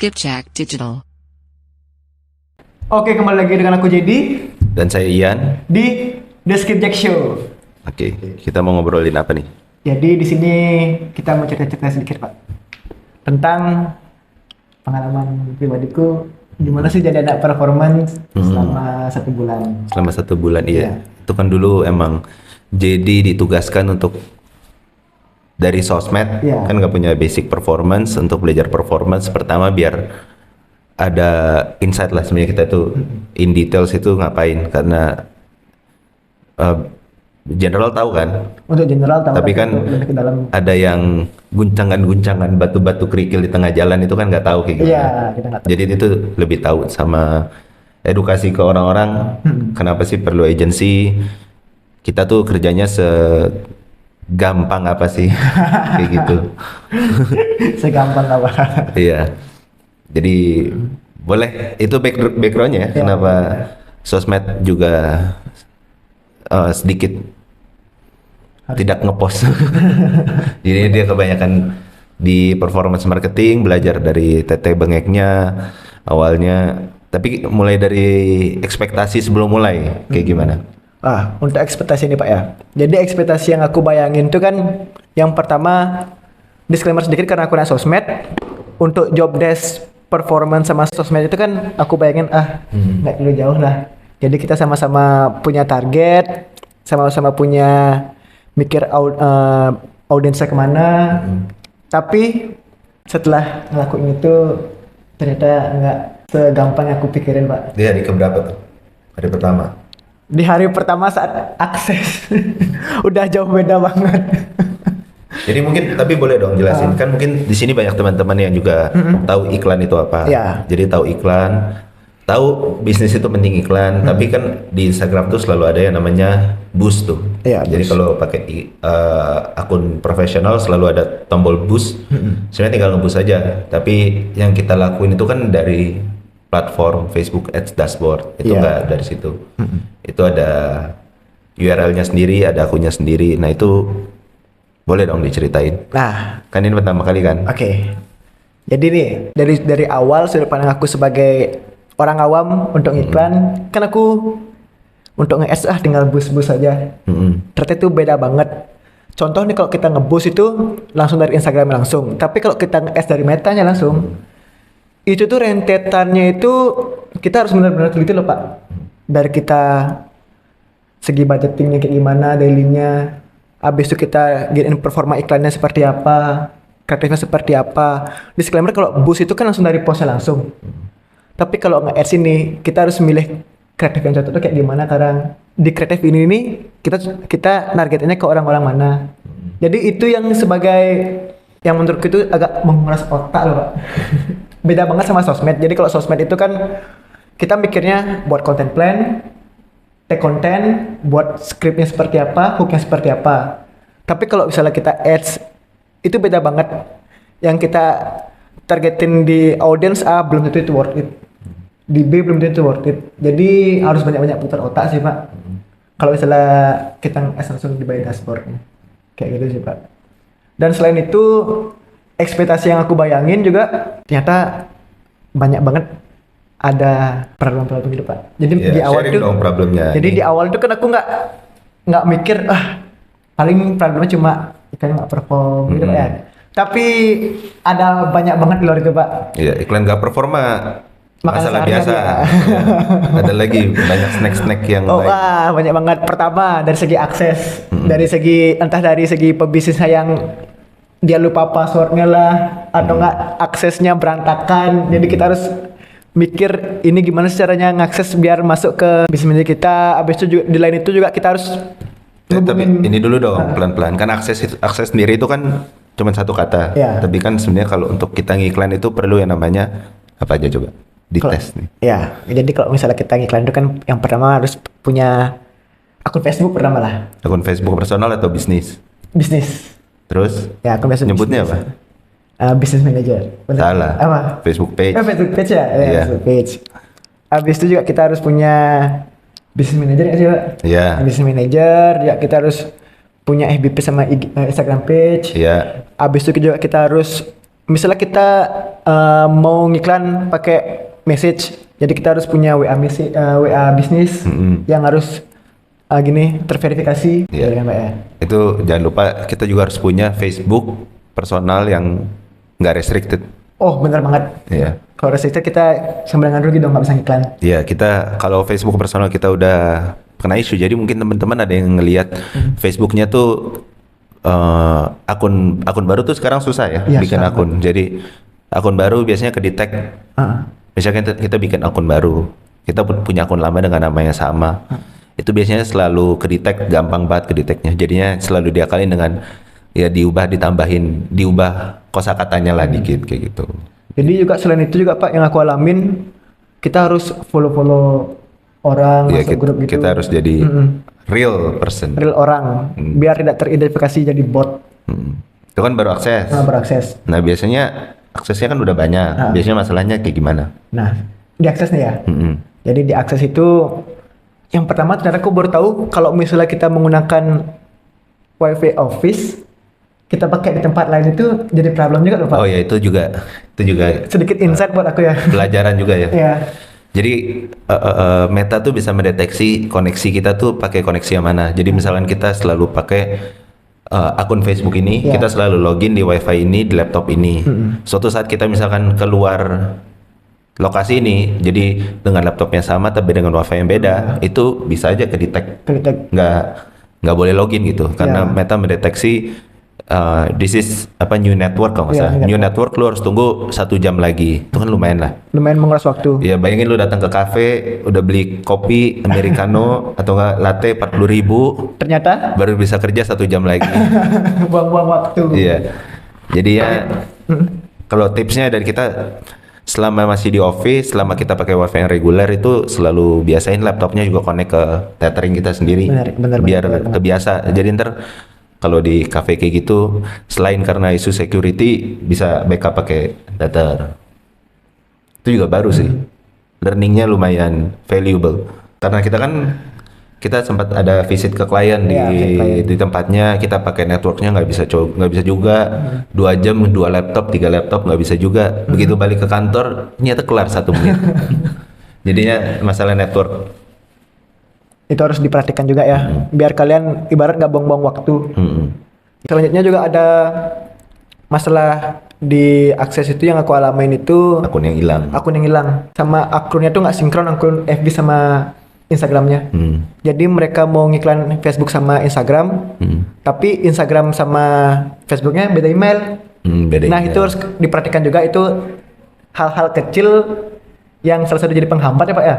Skipjack Digital. Oke, kembali lagi dengan aku Jadi Dan saya Ian. di The Skipjack Show. Oke, kita mau ngobrolin apa nih? Jadi di sini kita mau cerita-cerita sedikit Pak tentang pengalaman pribadiku gimana sih jadi anak performance selama 1 bulan. Selama 1 bulan, iya. Iya. Itu kan dulu emang jadi ditugaskan untuk dari sosmed, Iya. kan nggak punya basic performance, untuk belajar performance pertama biar ada insight lah sebenarnya kita tuh in details itu ngapain, karena general tahu kan, Untuk general tahu, tapi kan untuk lebih ke dalam. ada yang guncangan-guncangan batu-batu kerikil di tengah jalan itu kan nggak tahu kayak gimana. Iya, kita nggak tahu. Jadi itu lebih tahu sama edukasi ke orang-orang. Kenapa sih perlu agency? Kita tuh kerjanya segampang apa sih? Kayak gitu. Segampang apa? Iya. Jadi boleh itu backgroundnya ya. Iya. Kenapa sosmed juga sedikit tidak ngepost. Jadi dia kebanyakan di performance marketing, belajar dari Tete Bengeknya awalnya. Tapi mulai dari ekspektasi sebelum mulai kayak gimana? Untuk ekspektasi ini Pak ya. Jadi ekspektasi yang aku bayangin itu kan yang pertama, disclaimer sedikit karena aku anak sosmed. Untuk job desk performance sama sosmed itu kan aku bayangin nggak terlalu jauh lah. Jadi kita sama-sama punya target, sama-sama punya mikir audiensnya kemana. Tapi setelah ngelakuin itu ternyata nggak segampang yang aku pikirin Pak. Di hari keberapa tuh? Hari pertama. Di hari pertama saat akses udah jauh beda banget. Jadi mungkin tapi boleh dong jelasin, kan mungkin di sini banyak teman-teman yang juga tahu iklan itu apa. Iya. Jadi tahu iklan, tahu bisnis itu penting iklan, tapi kan di Instagram tuh selalu ada yang namanya boost tuh. Iya, Jadi boost. kalau pakai akun profesional selalu ada tombol boost. Sebenarnya tinggal nge-boost aja. Tapi yang kita lakuin itu kan dari platform Facebook Ads Dashboard. Itu Iya. nggak dari situ. Itu ada URL-nya sendiri, ada akunnya sendiri. Nah itu boleh dong diceritain. Nah, Kan ini pertama kali kan? oke. Jadi nih dari awal sudut pandang aku sebagai orang awam untuk iklan, kan aku untuk nge-ads tinggal boost aja. Ternyata itu beda banget. Contoh nih kalau kita nge-boost itu langsung dari Instagram langsung. Tapi kalau kita nge-ads dari Metanya langsung, itu tuh rentetannya itu kita harus benar-benar teliti loh Pak. Dari kita segi budgetingnya kayak gimana, dailynya. Habis itu kita getin performa iklannya seperti apa, kreatifnya seperti apa. Disclaimer kalau boost itu kan langsung dari postnya langsung. Tapi kalau nge-ads ini kita harus milih kreatif yang cocok tuh kayak gimana, karena di kreatif ini kita targetnya ke orang-orang mana. Jadi itu yang sebagai yang menurutku itu agak menguras otak loh Pak. Beda banget sama sosmed. Jadi kalau sosmed itu kan kita mikirnya buat content plan, take konten, buat skripnya seperti apa, hooknya seperti apa. Tapi kalau misalnya kita ads, itu beda banget. Yang kita targetin di audience A belum tentu itu worth it. Di B belum tentu worth it. Jadi harus banyak-banyak putar otak sih Pak. Kalau misalnya kita ads langsung di by dashboard. Kayak gitu sih Pak. Dan selain itu, ekspektasi yang aku bayangin juga ternyata banyak banget ada problem-problem gitu Pak. Jadi Ya, di awal sharing itu, dong problemnya. jadi Nih. di awal itu kan aku nggak mikir paling problemnya cuma ikan nggak perform gitu Pak ya. Tapi ada banyak banget di luar itu Pak. Iya, iklan gak performa masalah sehari-hari, biasa. ya. Ya. Ada lagi banyak snack-snack yang Oh lain. banyak banget. Pertama dari segi akses, dari segi pebisnisnya yang dia lupa passwordnya lah, atau nggak aksesnya berantakan. Jadi kita harus mikir ini gimana sih caranya ngakses biar masuk ke bisnis kita. Abis itu juga, di lain itu juga kita harus Tapi ngubungin. ini dulu dong, pelan-pelan. Kan akses sendiri itu kan cuma satu kata. Iya. Tapi kan sebenarnya kalau untuk kita ngiklan itu perlu yang namanya apa aja coba? Dites nih. Ya, jadi kalau misalnya kita ngiklan itu kan yang pertama harus punya akun Facebook pertama lah, Akun Facebook personal atau bisnis? bisnis. Terus Ya, akun Facebook. nyebutnya bisnis. apa? Business manager. Bener. Salah. Apa? Facebook page. Facebook page ya? Ya, Iya. Facebook page. Habis itu juga kita harus punya business manager ya sih Pak? Iya. Business manager, ya kita harus punya FBP sama Instagram page. Iya. Habis itu juga kita harus, misalnya kita mau ngiklan pakai message. Jadi kita harus punya WA bisnis yang harus gini terverifikasi. Iya. Ya, kan, Pak, ya? Itu jangan lupa kita juga harus punya Facebook personal yang nggak restricted. Oh, bener banget. Iya. Kalau restricted kita sembarangan rugi dong, nggak bisa ngiklan. Iya, kita kalau Facebook personal kita udah kena isu, jadi mungkin teman-teman ada yang ngelihat Facebooknya tuh akun baru tuh sekarang susah ya, Iya, bikin susah akun. Jadi akun baru biasanya kedetek. Misalkan kita bikin akun baru, kita punya akun lama dengan nama yang sama. Itu biasanya selalu kedetek, gampang banget kedeteknya. Jadinya selalu diakalin dengan ya diubah kosakatanya lah dikit kayak gitu. Jadi juga selain itu juga Pak yang aku alamin, kita harus follow orang, Ya, masuk grup gitu. kita harus jadi real person. Real orang, biar tidak teridentifikasi jadi bot. Itu kan baru akses. Nah, berakses. Nah, biasanya aksesnya kan udah banyak. Biasanya masalahnya kayak gimana? Nah, diakses nih ya. Jadi diakses itu yang pertama ternyata aku baru tahu kalau misalnya kita menggunakan WiFi office, kita pakai di tempat lain itu jadi problem juga loh Pak. Oh ya, itu juga Sedikit insight buat aku ya. pelajaran juga ya. Iya. Jadi Meta tuh bisa mendeteksi koneksi kita tuh pakai koneksi yang mana. Jadi misalkan kita selalu pakai akun Facebook ini, Iya. kita selalu login di WiFi ini di laptop ini. Suatu saat kita misalkan keluar lokasi ini, jadi dengan laptopnya sama tapi dengan WiFi yang beda, itu bisa aja kedetek. Nggak boleh login gitu, karena Iya. Meta mendeteksi this is new network kalau nggak Iya, salah. New network lu harus tunggu 1 jam lagi, itu kan lumayan lah. Lumayan menguras waktu. Ya bayangin lu datang ke kafe, udah beli kopi americano atau enggak latte 40.000, Ternyata baru bisa kerja 1 jam lagi. buang-buang waktu. Iya. Jadi ya kalau tipsnya dari kita, selama masih di office, selama kita pakai wifi yang reguler itu selalu biasain laptopnya juga connect ke tethering kita sendiri. Benar, biar benar. kebiasa. Jadi ntar kalau di cafe kayak gitu, selain karena isu security, bisa backup pakai tether. Itu juga baru sih. Learningnya lumayan valuable. Karena kita sempat ada visit ke klien Iya, ke klien. di tempatnya, kita pakai networknya nggak bisa juga. 2 jam 2 laptop 3 laptop nggak bisa juga. Begitu balik ke kantor ternyata kelar 1 menit. Jadinya masalah network. Itu harus diperhatikan juga ya, biar kalian ibarat nggak buang-buang waktu. Selanjutnya juga ada masalah di akses itu yang aku alamin itu Akun yang hilang. akun yang hilang, sama akunnya tuh nggak sinkron akun FB sama Instagramnya. Jadi mereka mau ngiklan Facebook sama Instagram, tapi Instagram sama Facebooknya beda email. Beda Nah email. itu harus diperhatikan juga, itu hal-hal kecil yang salah satu jadi penghambat ya Pak ya.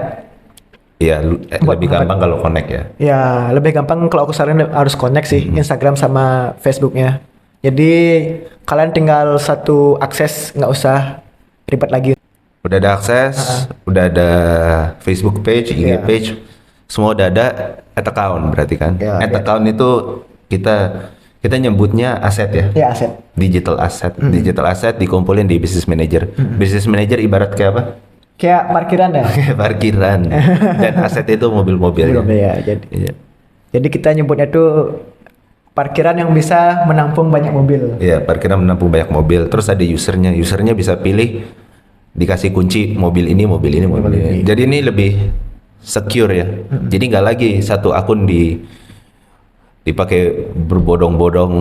Iya, Buat lebih gampang kalau connect ya. Ya lebih gampang kalau aku saranin harus connect sih Instagram sama Facebooknya. Jadi kalian tinggal satu akses, nggak usah ribet lagi. Udah ada akses, udah ada Facebook page, IG Iya. page, semua udah ada. Ad account berarti kan? Iya, Ad iya. account itu kita nyebutnya aset ya. Ya aset. Digital asset. Digital asset dikumpulin di business manager. Business manager ibarat kayak apa? Kayak parkiran ya. Kayak parkiran. Dan aset itu mobil-mobilnya. Belum ya. Jadi, Iya. jadi kita nyebutnya tuh parkiran yang bisa menampung banyak mobil. Iya, parkiran menampung banyak mobil. Terus ada usernya. Usernya bisa pilih, dikasih kunci mobil ini, mobil ini, mobil ini. Jadi ini lebih secure ya. Jadi nggak lagi satu akun dipakai berbodong-bodong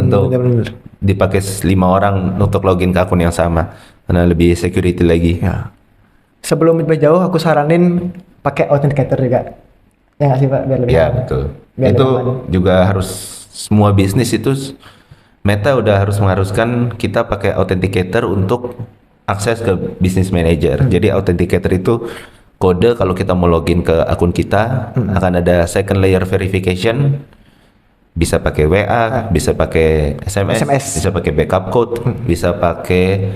untuk Bener-bener. dipakai 5 orang untuk login ke akun yang sama. Karena lebih security lagi. Ya. Sebelum lebih jauh aku saranin pakai authenticator juga. Ya nggak sih Pak, biar lebih Ya aman. betul. Biar Itu lebih aman. juga harus semua bisnis itu Meta udah harus mengharuskan kita pakai authenticator untuk akses ke business manager. Jadi authenticator itu kode kalau kita mau login ke akun kita akan ada second layer verification. Bisa pakai WA, bisa pakai SMS, bisa pakai backup code, bisa pakai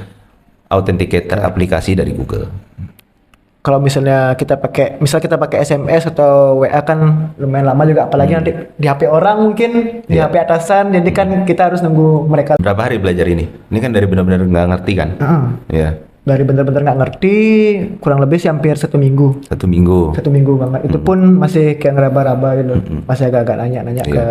authenticator aplikasi dari Google. Kalau misalnya kita pakai SMS atau WA kan lumayan lama juga, apalagi nanti di HP orang mungkin, di Iya. HP atasan, jadi kan kita harus nunggu mereka. Berapa hari belajar ini? Ini kan dari benar-benar nggak ngerti kan? Ya, Dari bener-bener nggak ngerti, kurang lebih sih hampir 1 minggu. 1 minggu. 1 minggu banget. Itu pun masih kayak ngeraba-raba gitu. Masih agak-agak nanya-nanya ke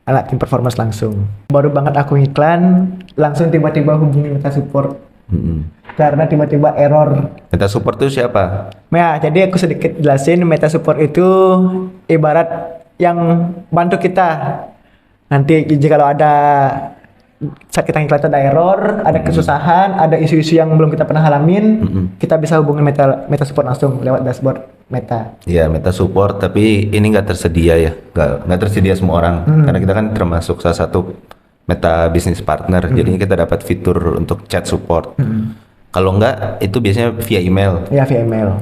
anak tim performance langsung. Baru banget aku ngiklan, langsung tiba-tiba hubungi Meta Support. Karena tiba-tiba error. Meta support itu siapa? Nah, jadi aku sedikit jelasin, meta support itu ibarat yang bantu kita. Nanti jika kalau ada saat kita ngiklan ada error, ada kesusahan, ada isu-isu yang belum kita pernah alamin, kita bisa hubungin meta support langsung lewat dashboard Meta. Iya, Meta support, tapi ini nggak tersedia ya, nggak tersedia semua orang, karena kita kan termasuk salah satu Meta business partner, jadinya kita dapat fitur untuk chat support. Kalau nggak, itu biasanya via email. Ya, via email.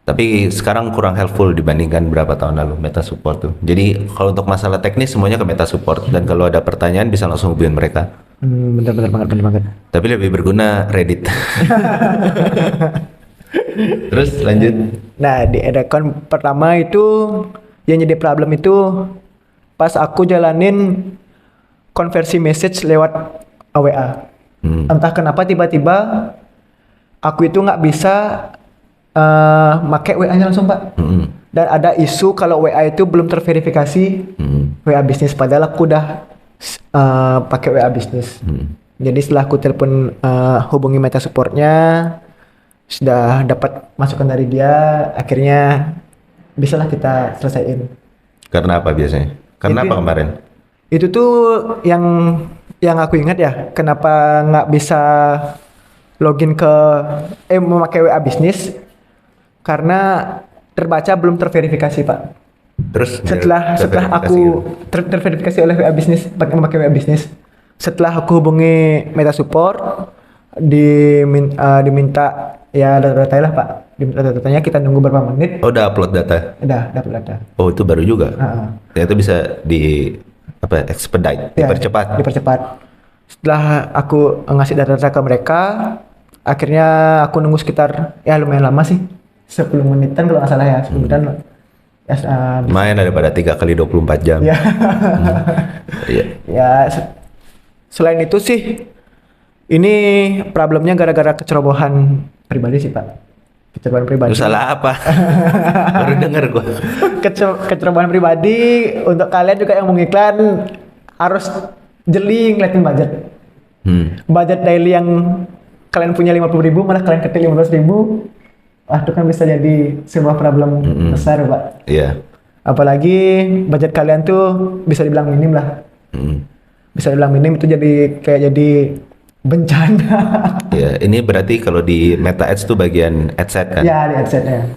Tapi sekarang kurang helpful dibandingkan berapa tahun lalu Meta support tuh. Jadi kalau untuk masalah teknis semuanya ke Meta support, dan kalau ada pertanyaan bisa langsung hubungin mereka. Bener banget. Tapi lebih berguna Reddit. Terus lanjut. Nah, di ad account pertama itu yang jadi problem itu pas aku jalanin konversi message lewat WA. Entah kenapa tiba-tiba aku itu nggak bisa pakai WA-nya langsung, Pak. Dan ada isu kalau WA itu belum terverifikasi WA bisnis, padahal aku udah pakai WA bisnis. Jadi setelah aku telepon hubungi Meta supportnya, sudah dapat masukan dari dia, akhirnya bisalah kita selesaiin. Karena apa biasanya? Karena apa kemarin? Itu tuh yang aku ingat ya, kenapa nggak bisa login ke memakai WA bisnis, karena terbaca belum terverifikasi, Pak. Terus setelah aku terverifikasi oleh WA bisnis, memakai WA bisnis, setelah aku hubungi Meta support, diminta ya data-data lah, Pak. Diminta data-datanya, kita nunggu berapa menit. Oh, udah upload data? Udah dapat data. Oh, itu baru juga? Ternyata bisa expedite, ya, dipercepat. Setelah aku ngasih data-data ke mereka, akhirnya aku nunggu sekitar ya lumayan lama sih, 10 menitan kalau nggak salah ya, 10 menitan. Lumayan daripada 3 kali 24 jam. Ya. Iya. Ya, selain itu sih, ini problemnya gara-gara kecerobohan pribadi sih, Pak. Kecerobohan pribadi. Lu salah apa? Baru denger gua. Kecerobohan pribadi. Untuk kalian juga yang mau ngiklan, harus jeli ngeliatin budget. Budget daily yang kalian punya 50.000, malah kalian ketik 15.000. Wah, itu kan bisa jadi sebuah problem besar, Pak. Iya. Apalagi budget kalian tuh bisa dibilang minim lah. Bisa dibilang minim, itu jadi bencana. Ya, ini berarti kalau di Meta Ads tuh bagian adset kan? Ya, di adsetnya.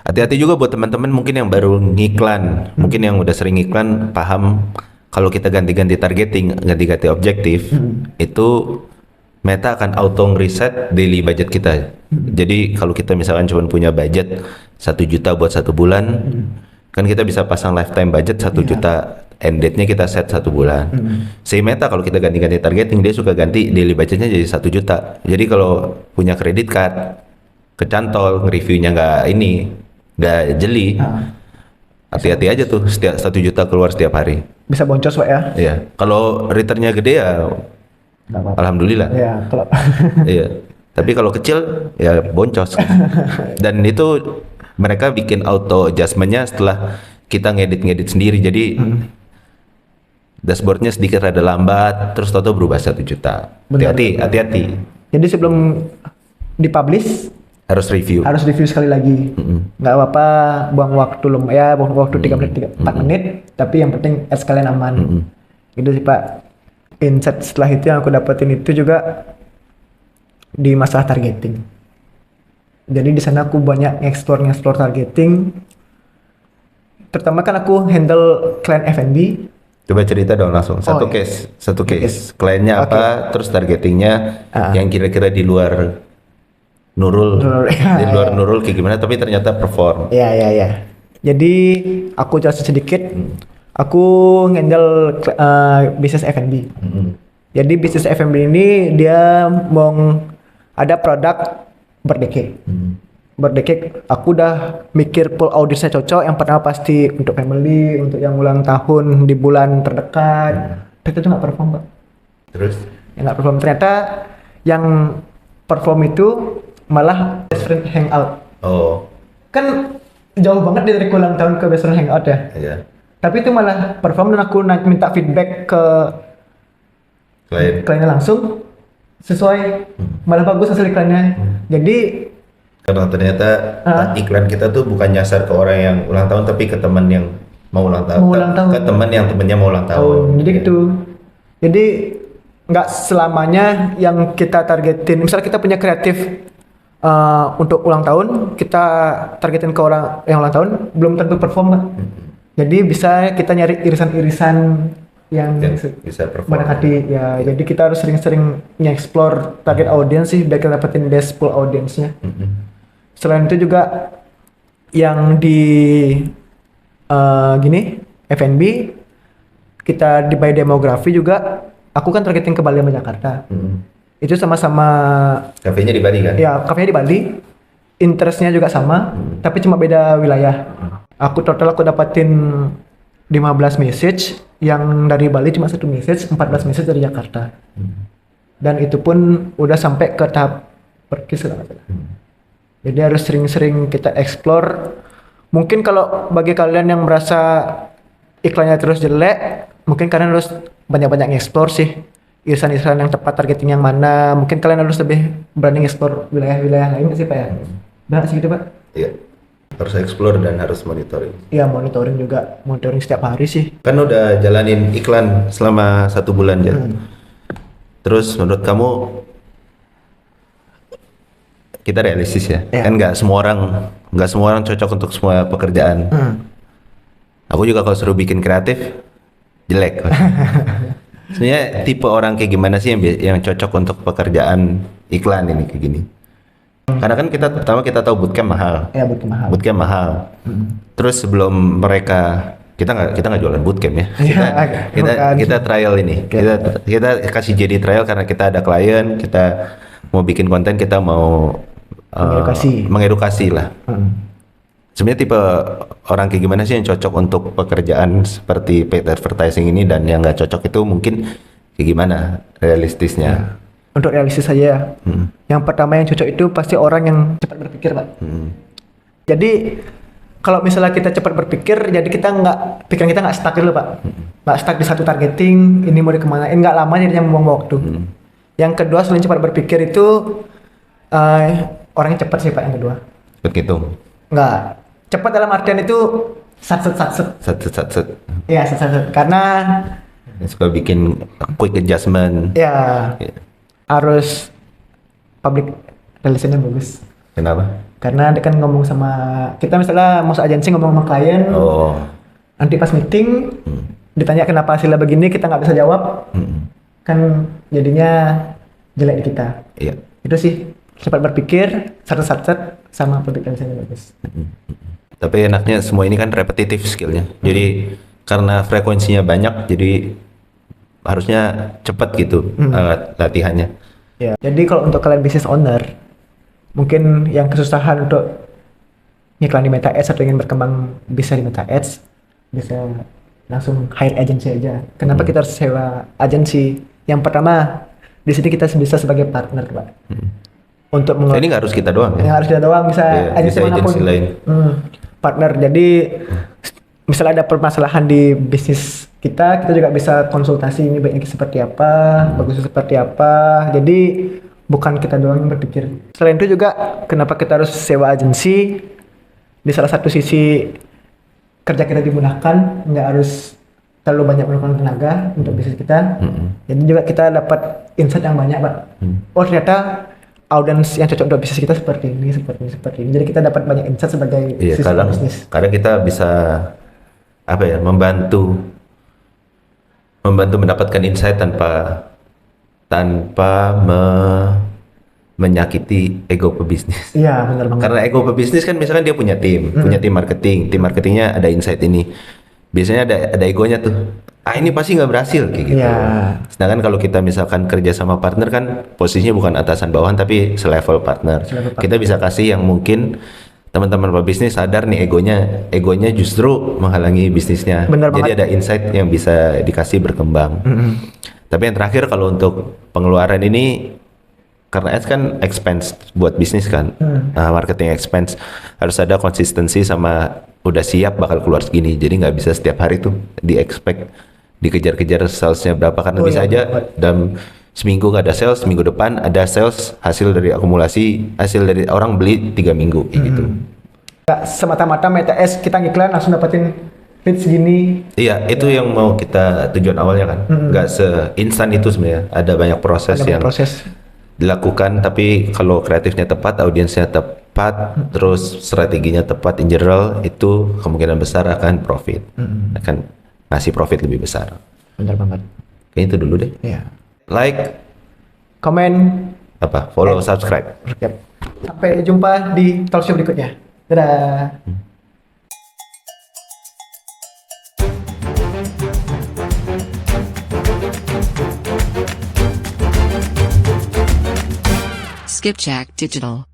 Hati-hati juga buat teman-teman mungkin yang baru ngiklan, mungkin yang udah sering ngiklan paham kalau kita ganti-ganti targeting, ganti-ganti objektif, itu Meta akan auto reset daily budget kita. Jadi kalau kita misalkan cuma punya budget 1 juta buat 1 bulan, kan kita bisa pasang lifetime budget 1 juta, end date-nya kita set 1 bulan. Si Meta kalau kita ganti-ganti targeting, dia suka ganti daily budgetnya jadi 1 juta. Jadi kalau punya kredit card, kecantol, nge-reviewnya nggak jeli, hati-hati aja tuh, setiap 1 juta keluar setiap hari. Bisa boncos, Pak, ya? Iya. Kalau returnnya gede ya alhamdulillah. Iya, kalau iya. Tapi kalau kecil ya boncos. Dan itu mereka bikin auto adjustment-nya setelah kita ngedit sendiri. Jadi dashboardnya sedikit rada lambat, terus toto berubah 1 juta. Hati-hati. Jadi sebelum dipublish harus review sekali lagi. Nggak apa-apa buang waktu 3 menit, 4 menit, tapi yang penting ads kalian aman. Gitu sih, Pak. Insight setelah itu yang aku dapetin itu juga di masalah targeting. Jadi di sana aku banyak explore targeting. Terutama kan aku handle klien F&B. Coba cerita dong langsung satu case. Kliennya apa, terus targetingnya yang kira-kira di luar Nurul. Di luar Nurul kayak gimana, tapi ternyata perform. Iya. Jadi aku jelasin sedikit. Aku handle bisnis F&B. Jadi bisnis F&B ini dia mau ada produk birthday cake. Birthday cake, aku udah mikir pool audiensnya cocok. Yang pertama pasti untuk family, untuk yang ulang tahun di bulan terdekat. Ternyata itu nggak perform, Pak. Terus? Yang nggak perform, ternyata yang perform itu malah best friend hangout. Oh. Kan jauh banget dari ulang tahun ke best friend hangout ya. Iya. Tapi itu malah perform, dan aku minta feedback ke kliennya langsung. sesuai, malah bagus hasil iklannya. Jadi Karena ternyata iklan kita tuh bukan nyasar ke orang yang ulang tahun, tapi ke teman yang mau ulang tahun. Mau ulang tahun. Ke teman yang temennya mau ulang tahun. jadi gitu. Jadi nggak selamanya yang kita targetin. Misal kita punya kreatif untuk ulang tahun, kita targetin ke orang yang ulang tahun, belum tentu perform, Pak. Jadi bisa kita nyari irisan-irisan yang bisa perform. mendekati ya. Jadi kita harus sering-sering nge-explore target audience sih, biar kita dapetin best pool audience-nya. Selain itu juga yang di gini F&B, kita di by demografi juga, aku kan targeting ke Bali sama Jakarta. Itu sama-sama Kafenya di Bali kan? ya, kafenya di Bali, interestnya juga sama, tapi cuma beda wilayah. Aku dapatin 15 message, yang dari Bali cuma 1 message, 14 message dari Jakarta. Dan itu pun udah sampai ke tahap perkis. Jadi harus sering-sering kita explore. Mungkin kalau bagi kalian yang merasa iklannya terus jelek, mungkin kalian harus banyak-banyak explore sih. Irisan-irisan yang tepat, targeting yang mana. Mungkin kalian harus lebih berani explore wilayah-wilayah lain sih Pak ya. Benar sih gitu Pak? Iya. Harus explore dan harus monitoring. Iya, monitoring juga. Monitoring setiap hari sih. Kan udah jalanin iklan selama 1 bulan ya. Terus menurut kamu, kita realistis ya, kan nggak semua orang cocok untuk semua pekerjaan. Aku juga kalau suruh bikin kreatif jelek. Sebenarnya tipe orang kayak gimana sih yang cocok untuk pekerjaan iklan ini kayak gini? Karena kan pertama kita tahu bootcamp mahal. Ya, mahal. Bootcamp mahal. Terus sebelum mereka kita nggak jualan bootcamp ya. Kita trial ini. Kita kasih jadi trial karena kita ada klien, kita mau bikin konten, kita mau mengedukasi lah. Sebenarnya tipe orang kayak gimana sih yang cocok untuk pekerjaan seperti paid advertising ini, dan yang nggak cocok itu mungkin kayak gimana realistisnya? Untuk realistis saja. Yang pertama yang cocok itu pasti orang yang cepat berpikir Pak. Jadi kalau misalnya kita cepat berpikir, jadi pikiran kita nggak stuck dulu Pak. Nggak stuck di satu targeting, ini mau dikemanain, nggak lama jadinya membuang waktu. Yang kedua, selain cepat berpikir itu orangnya cepat sih Pak yang kedua. Begitu. Nggak cepat dalam artian itu satset. Iya, satset. Karena suka bikin quick adjustment. Ya. Harus public relationnya bagus. Kenapa? Karena dia kan ngomong sama kita, misalnya mau agensi ngomong sama klien. Nanti pas meeting ditanya kenapa hasilnya begini, kita nggak bisa jawab. Kan jadinya jelek di kita. Iya. Itu sih, cepat berpikir, satset sama public relationnya bagus. Tapi enaknya semua ini kan repetitif skillnya. Jadi karena frekuensinya banyak, jadi harusnya cepat gitu latihannya. Ya. Jadi kalau untuk kalian business owner, mungkin yang kesusahan untuk ngiklan di Meta Ads atau ingin berkembang bisa di Meta Ads, bisa langsung hire agency aja. Kenapa kita harus sewa agency? Yang pertama, di sini kita bisa sebagai partner Pak. Untuk ini nggak harus kita doang ya? Yang harus kita doang, bisa agensi manapun. Lain. Partner. Jadi misalnya ada permasalahan di bisnis kita juga bisa konsultasi, ini baiknya seperti apa, bagusnya seperti apa. Jadi bukan kita doang yang berpikir. Selain itu juga kenapa kita harus sewa agensi? Di salah satu sisi kerja kita dimudahkan, nggak harus terlalu banyak menggunakan tenaga untuk bisnis kita. Jadi juga kita dapat insight yang banyak Pak. Oh ternyata audiens yang cocok untuk bisnis kita seperti ini. Jadi kita dapat banyak insight sebagai bisnis. Kadang kita bisa membantu mendapatkan insight tanpa menyakiti ego pebisnis. Iya, benar banget. Karena ego pebisnis kan misalkan dia punya tim marketing, tim marketingnya ada insight ini. Biasanya ada egonya tuh. Ini pasti nggak berhasil kayak gitu. Ya. Sedangkan kalau kita misalkan kerja sama partner kan posisinya bukan atasan bawahan tapi selevel partner. Kita bisa kasih yang mungkin teman-teman pebisnis sadar nih egonya justru menghalangi bisnisnya. Jadi ada insight yang bisa dikasih berkembang. Tapi yang terakhir kalau untuk pengeluaran ini, karena ads kan expense buat bisnis kan, marketing expense, harus ada konsistensi sama udah siap bakal keluar segini. Jadi nggak bisa setiap hari tuh dikejar-kejar salesnya berapa, karena bisa aja dalam seminggu nggak ada sales, minggu depan ada sales, hasil dari akumulasi, hasil dari orang beli 3 minggu kayak gitu. Nggak semata-mata MTS kita ngiklan langsung dapetin lead segini. Iya, itu yang mau kita tujuan awalnya kan. Nggak seinstan itu sebenarnya. Ada banyak proses Ada yang proses. dilakukan, tapi kalau kreatifnya tepat, audiensnya tepat, terus strateginya tepat in general, itu kemungkinan besar akan profit. Akan ngasih profit lebih besar. Bener banget. Kayaknya itu dulu deh. Iya. Like, Komen. follow, subscribe. Yap. Sampai jumpa di talk show berikutnya. Dadah. Skipjack Digital.